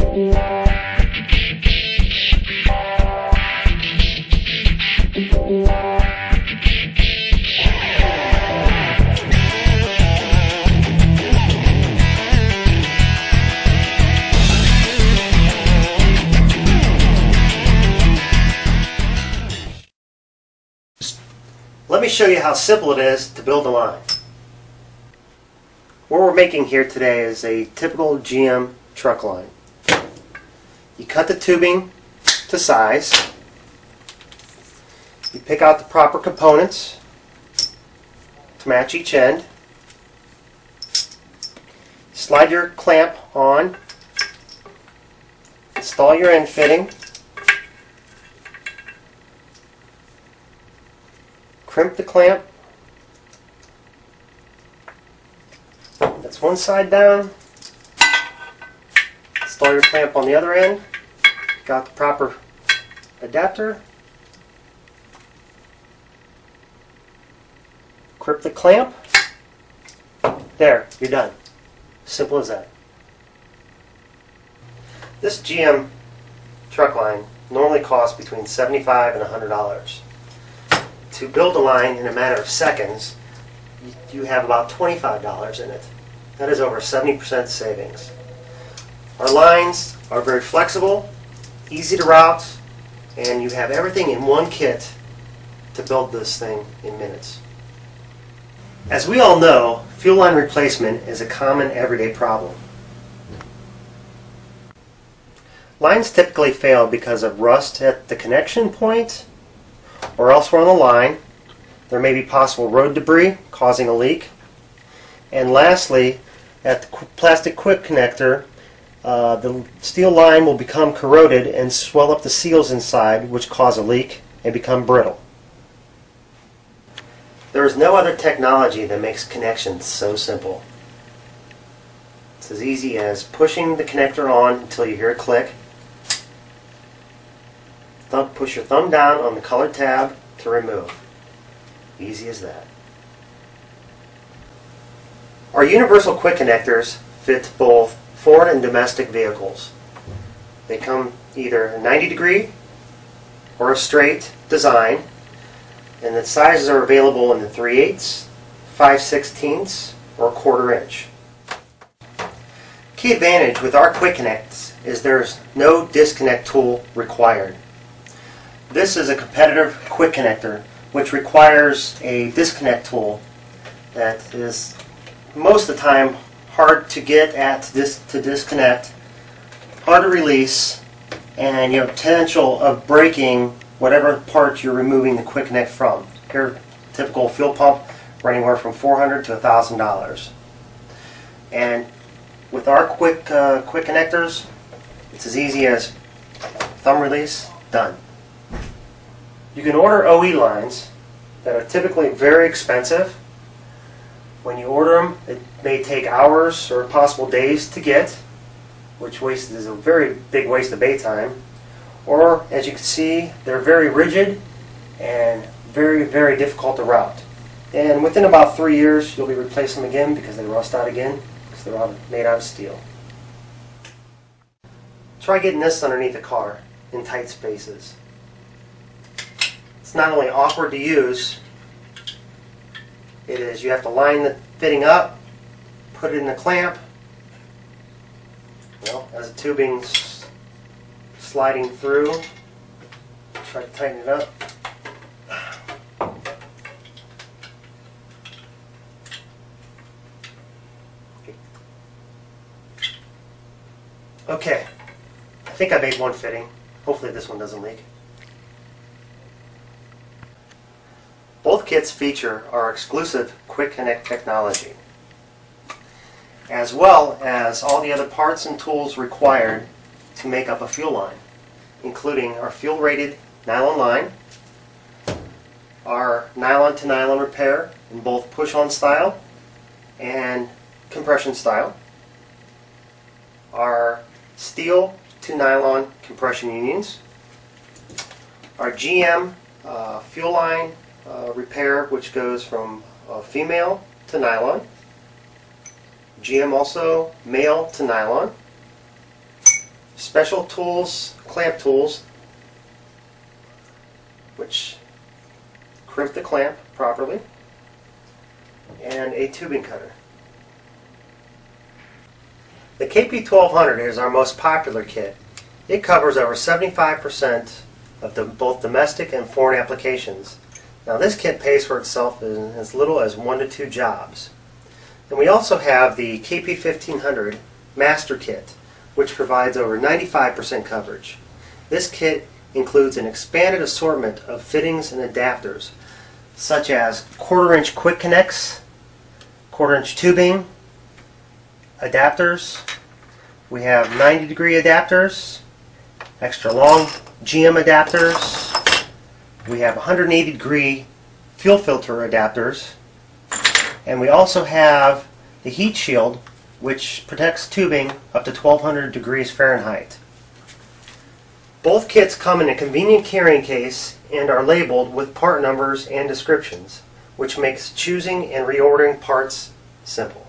Let me show you how simple it is to build a line. What we're making here today is a typical GM truck line. You cut the tubing to size. You pick out the proper components to match each end. Slide your clamp on. Install your end fitting. Crimp the clamp. That's one side down. Install your clamp on the other end. Got the proper adapter. Crimp the clamp. There, you're done. Simple as that. This GM truck line normally costs between $75 and $100. To build a line in a matter of seconds, you have about $25 in it. That is over 70% savings. Our lines are very flexible, easy to route, and you have everything in one kit to build this thing in minutes. As we all know, fuel line replacement is a common everyday problem. Lines typically fail because of rust at the connection point or elsewhere on the line. There may be possible road debris causing a leak. And lastly, at the plastic quick connector, the steel line will become corroded and swell up the seals inside, which cause a leak and become brittle. There is no other technology that makes connections so simple. It's as easy as pushing the connector on until you hear a click. Push your thumb down on the colored tab to remove. Easy as that. Our universal quick connectors fit both foreign and domestic vehicles. They come either a 90-degree or a straight design, and the sizes are available in the 3/8, 5/16, or 1/4 inch. Key advantage with our quick connects is there's no disconnect tool required. This is a competitive quick connector which requires a disconnect tool that is most of the time hard to get at to disconnect, hard to release, and you have potential of breaking whatever part you're removing the quick connect from. Here, typical fuel pump for anywhere from $400 to $1,000. And with our quick connectors, it's as easy as thumb release, done. You can order OE lines that are typically very expensive. When you order them, it may take hours or possible days to get, which is a very big waste of bay time. Or, as you can see, they're very rigid and very, very difficult to route. And within about 3 years, you'll be replacing them again because they rust out again, because they're all made out of steel. Try getting this underneath a car in tight spaces. It's not only awkward to use, you have to line the fitting up, put it in the clamp. Well, as the tubing's sliding through, try to tighten it up. Okay, I think I made one fitting. Hopefully this one doesn't leak. Both kits feature our exclusive Quick Connect technology, as well as all the other parts and tools required to make up a fuel line, including our fuel-rated nylon line, our nylon to nylon repair in both push-on style and compression style, our steel to nylon compression unions, our GM fuel line repair, which goes from female to nylon, GM also male to nylon, special tools, clamp tools, which crimp the clamp properly, and a tubing cutter. The KP1200 is our most popular kit. It covers over 75% of both domestic and foreign applications. Now this kit pays for itself in as little as 1 to 2 jobs. And we also have the KP1500 Master Kit, which provides over 95% coverage. This kit includes an expanded assortment of fittings and adapters, such as 1/4 inch quick connects, 1/4 inch tubing, adapters. We have 90-degree adapters, extra long GM adapters. We have 180-degree fuel filter adapters. And we also have the heat shield, which protects tubing up to 1200 degrees Fahrenheit. Both kits come in a convenient carrying case and are labeled with part numbers and descriptions, which makes choosing and reordering parts simple.